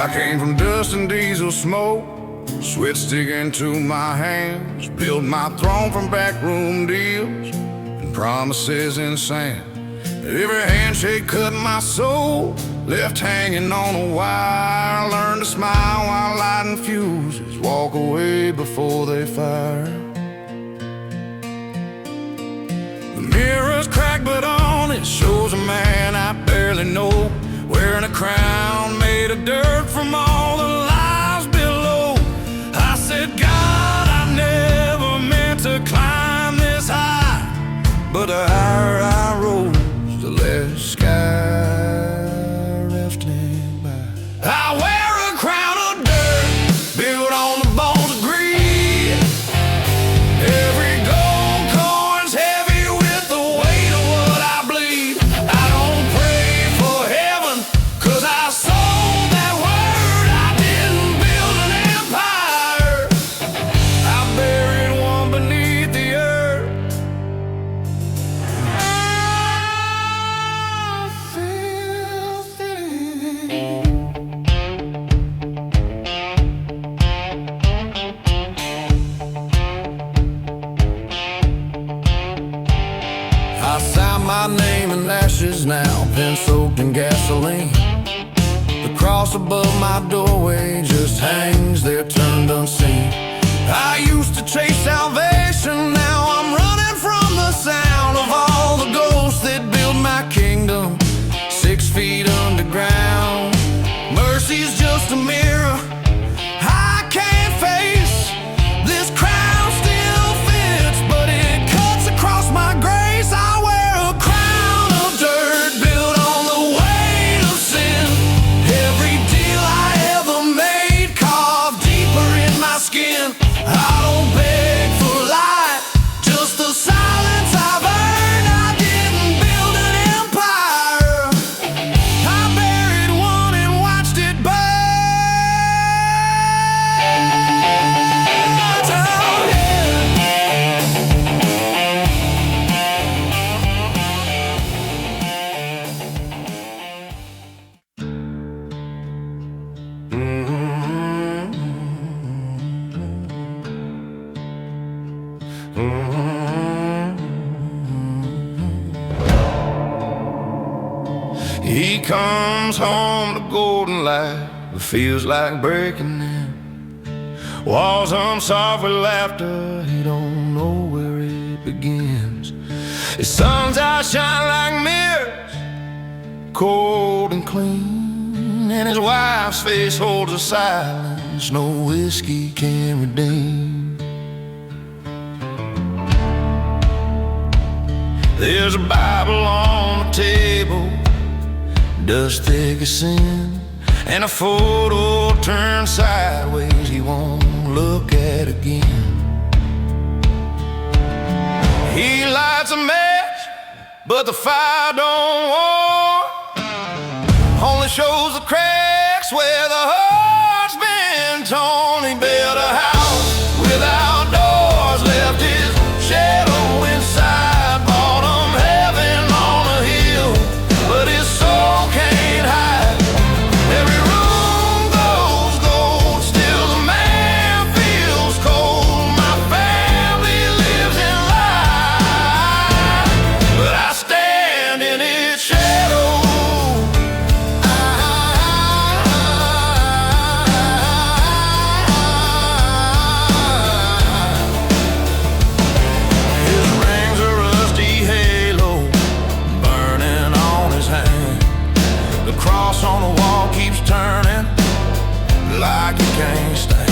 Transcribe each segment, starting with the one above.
I came from dust and diesel smoke, sweat sticking to my hands. Built my throne from backroom deals and promises in sand. Every handshake cut my soul, left hanging on a wire. Learned to smile while lighting fuses, walk away before they fire. The mirror's cracked, but on it shows a man I barely know, wearing a crown made of dirt from all the lies below. I said, God, I never meant to climb this high, but the higher I rose, the less sky resting by. I wear a crown of dirt, built on the bones of greed. Every gold coin's heavy with the weight of what I bleed. I don't pray for heaven, 'cause I sold that word. I didn't build an empire, I buried one beneath the earth. I sign my name in ashes now, pen soaked in gasoline. The cross above my doorway just hangs there, turned unseen. I used to chase salvation, now I'm running from the sound of all the ghosts that build my kingdom 6 feet underground. Mercy's just a mirror I can't face. This crown still fits, but it cuts across my grace. I wear a crown of dirt, built on the weight of sin. Every deal I ever made carved deeper in my skin. I don't beg for light, just the silence I've earned. I didn't build an empire, I buried one and watched it burn. He comes home to golden light, it feels like breaking in. Walls unsolved with laughter, he don't know where it begins. His sun's eyes shine like mirrors, cold and clean, and his wife's face holds a silence no whiskey can redeem. There's a Bible on the table, dust thick as sin, and a photo turned sideways he won't look at again. He lights a match, but the fire don't warm, only shows the cracks where the heart's been torn. He built a house without doors, left his shadow inside, bought him heaven on a hill, but his soul can't hide. Every room goes gold, still the man feels cold. My family lives in light, but I stand in its shadow. His ring's a rusty halo, burning on his hand. The cross on the wall keeps turning like he can't stand.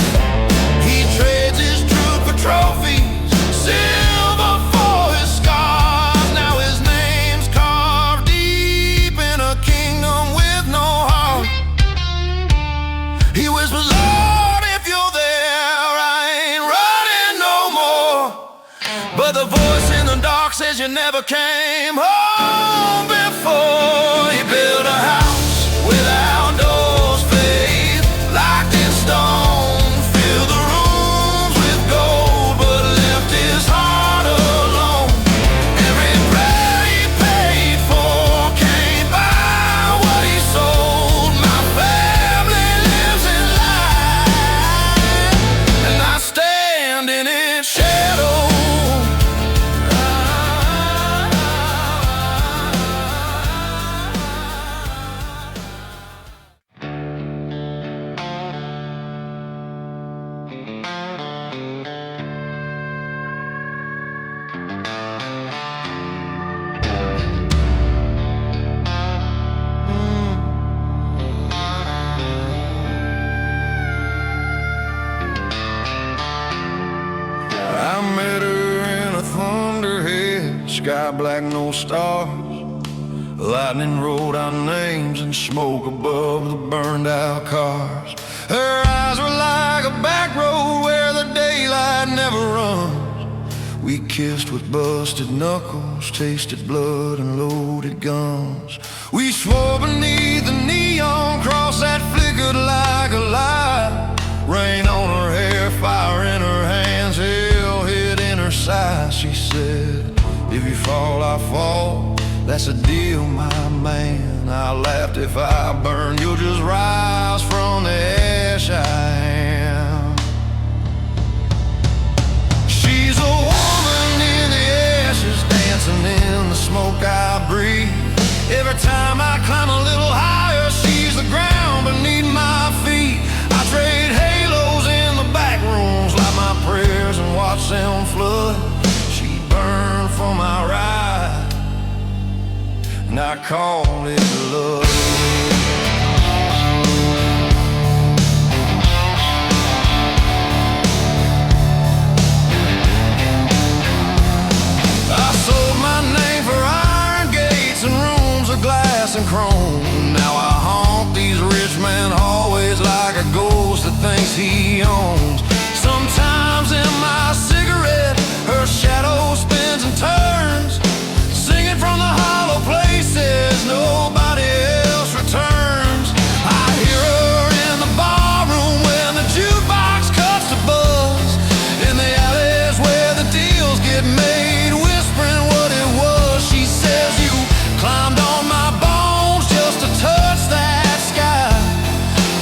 He trades his truth for trophies, silver for his scars. Now his name's carved deep in a kingdom with no heart. He whispers, Lord, if you're there, I ain't running no more. But the voice in the dark says you never came home before. He built a house without doors, faith locked in stone. Fill the rooms with gold, but left his heart alone. Every prayer he paid for can't buy what he sold. My family lives black, no stars. Lightning wrote our names in smoke above the burned out cars. Her eyes were like a back road where the daylight never runs. We kissed with busted knuckles, tasted blood and loaded guns. We swore beneath the neon cross that flickered like a light. Rain on her hair, fire in her hands, hell hid in her side. She said, if you fall, I fall. That's a deal, my man. I laughed, if I burn, you'll just rise from the ash I am. She's a woman in the ashes, dancing in the smoke I breathe. Every time I climb a little higher, she's the ground beneath my feet. I trade halos in the back rooms, light my prayers and watch them flood. She burned for my ride, and I call it love. I sold my name for iron gates and rooms of glass and chrome. Now I haunt these rich man hallways like a ghost that thinks he owns. Sometimes in my cigarette, her shadow spins and turns, singing from the hollow places nobody else returns. I hear her in the barroom when the jukebox cuts to buzz, in the alleys where the deals get made, whispering what it was. She says, you climbed on my bones just to touch that sky.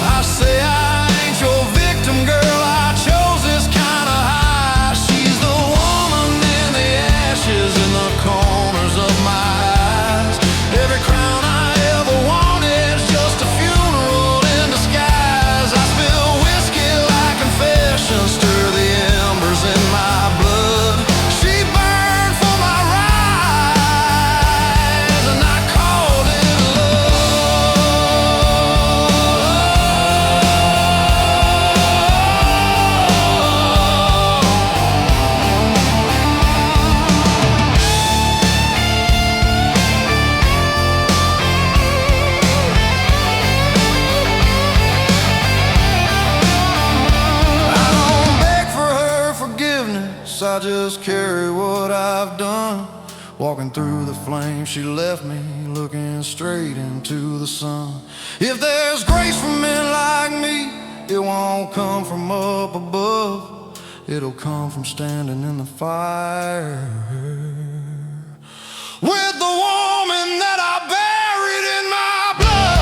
I say, I ain't your victim, girl, I chose this kind of high. She's the woman in the ashes, in the corners of my eyes. Every crown I ever wanted is just a funeral in disguise. I spill whiskey like confession, stir the embers in my blood. She burned for my rise, and I called it I just carry what I've done. Walking through the flames, she left me looking straight into the sun. If there's grace for men like me, it won't come from up above. It'll come from standing in the fire with the woman that I buried in my blood.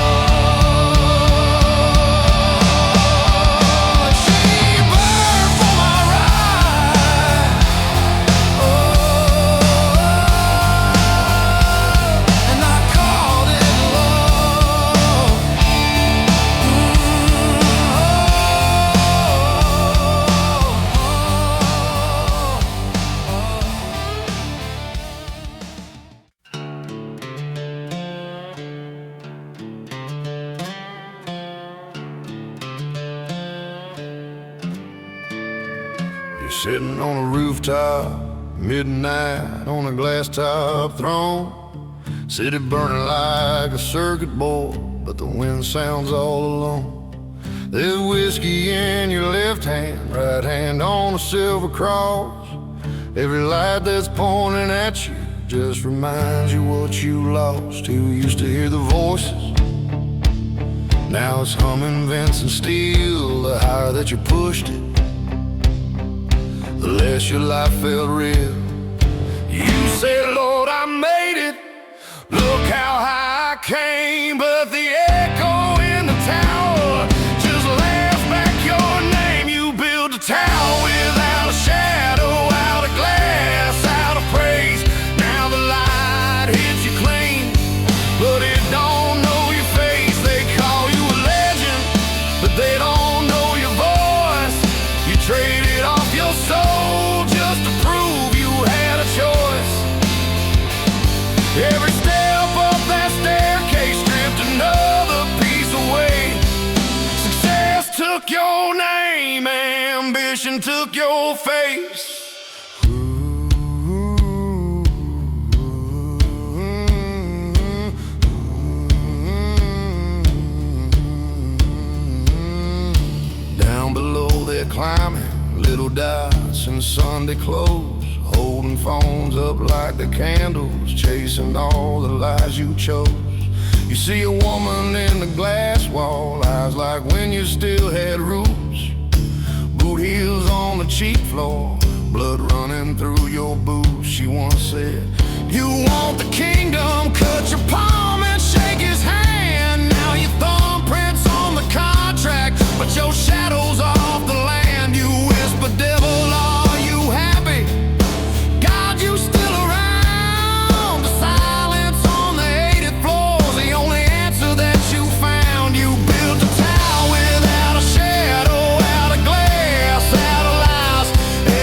Sitting on a rooftop, midnight on a glass top throne. City burning like a circuit board, but the wind sounds all alone. There's whiskey in your left hand, right hand on a silver cross. Every light that's pointing at you just reminds you what you lost. Who used to hear the voices, now it's humming Vincent Steele. The higher that you pushed it, the less your life felt real. You said, Lord, I made it, look how high I came. But the echo in the tower just laughs back your name. You built a tower without a shadow, out of glass, out of praise. Now the light hits you clean, but it don't know your face. They call you a legend, but they don't know your voice. You traded off your soul just to prove you had a choice. Every step up that staircase stripped another piece away. Success took your name, ambition took your face. Ooh, ooh, ooh. polka dots and Sunday clothes, holding phones up like the candles, chasing all the lies you chose. You see a woman in the glass wall, eyes like when you still had roots, boot heels on the cheap floor, blood running through your boots. She once said, "You want the kingdom, cut your palm and shake his hand. Now your thumbprints on the contract, but your shadow's off the land." You whisper, "Devil, are you happy? God, you still around?" The silence on the 80th floor's the only answer that you found. You built a tower without a shadow, out of glass, out of lies.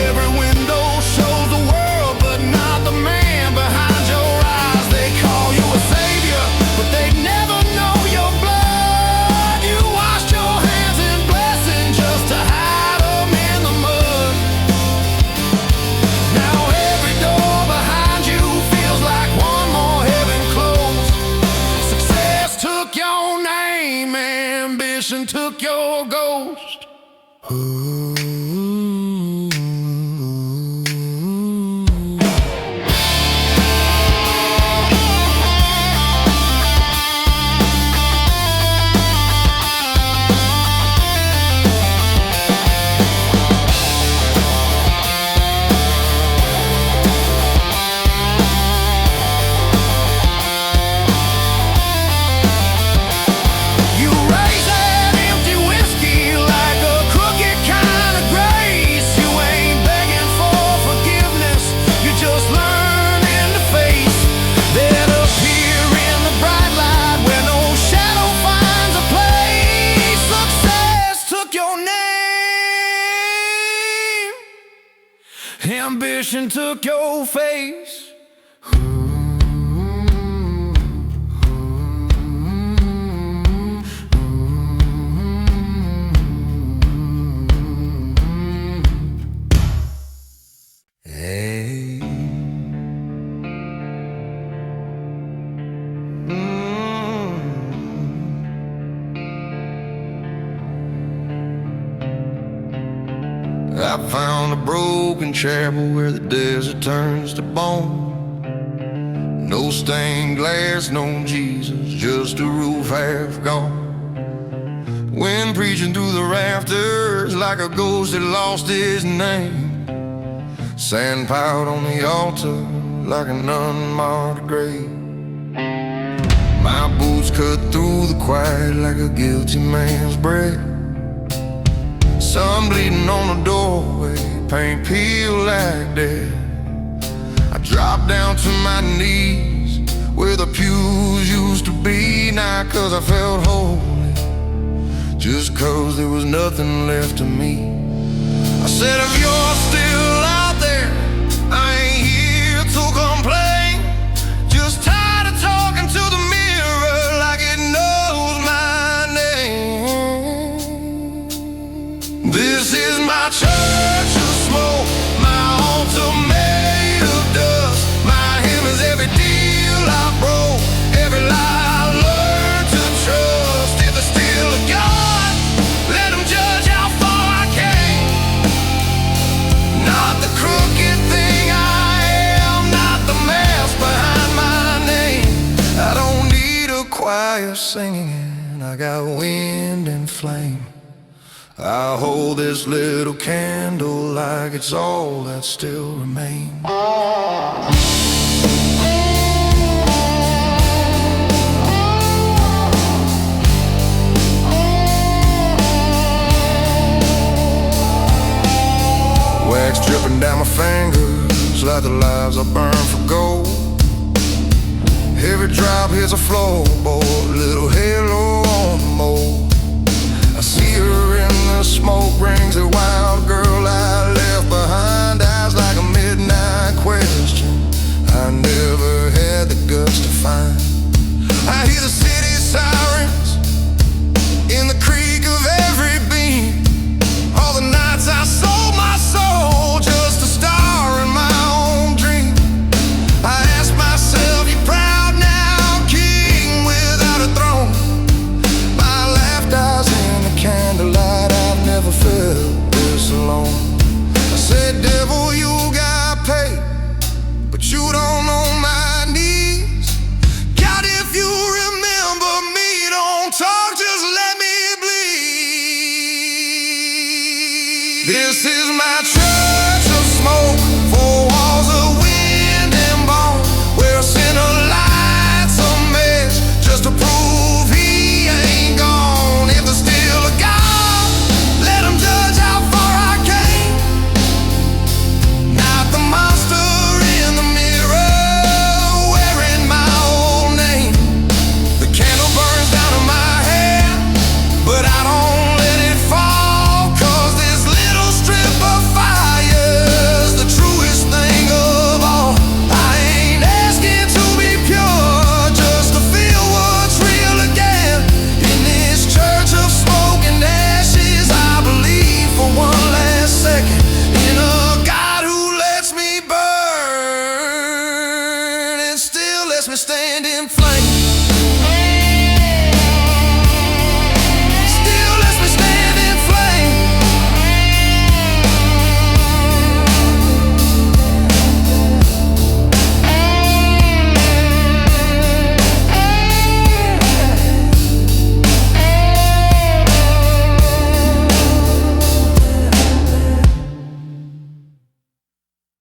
Every window shows the world, but not the man behind your eyes. They call you a savior, but they never know your blood. You washed your hands in blessing just to hide them in the mud. Now every door behind you feels like one more heaven closed. Success took your name, ambition took your ghost. Ooh. You raise that empty whiskey like a crooked kind of grace. You ain't begging for forgiveness, you just learning to face that appear in the bright light where no shadow finds a place. Success took your name, ambition took your face. Hey. I found a broken chapel where the desert turns to bone. No stained glass, no Jesus, just a roof half gone. Wind preaching through the rafters like a ghost that lost his name. Sand piled on the altar like an unmarked grave. My boots cut through the quiet like a guilty man's breath. Sun bleeding on the doorway, paint peeled like death. I dropped down to my knees where the pews used to be, not 'cause I felt holy, just 'cause there was nothing left of me. I said, if you're still out there, I ain't here to complain. Just tired of talking to the mirror like it knows my name. This is my church of smoke, my altar made of dust. My hymn is every deal I broke, every lie I learned to trust. If there's still a God, let him judge how far I came. Not the crooked thing I am, not the mask behind my name. I don't need a choir singing, I got wind and flame. I hold this little candle like it's all that still remains. Wax dripping down my fingers like the lives I burned for gold. Every drop hits a floorboard, little halo on the mold. I see her in the smoke rings, a wild girl I left behind, eyes like a midnight question I never had the guts to find. I hear the city sirens in the creak of every beam. All the nights I sold my soul just a star in my own dream. I ask myself, you proud now, king without a throne? My laugh dies in the candlelight, I've never felt this alone. my church of smoke, four walls of wind and bone, where a sinner lights a match just to prove he ain't gone. If there's still a God, let him judge how far I came. Not the monster in the mirror wearing my old name. The candle burns down in my hair, but I don't let it fall, 'cause this little strip of fire's the truest thing of all. I ain't asking to be pure, just to feel what's real again. In this church of smoke and ashes, I believe for one last second in a God who lets me burn and still lets me stand in flames.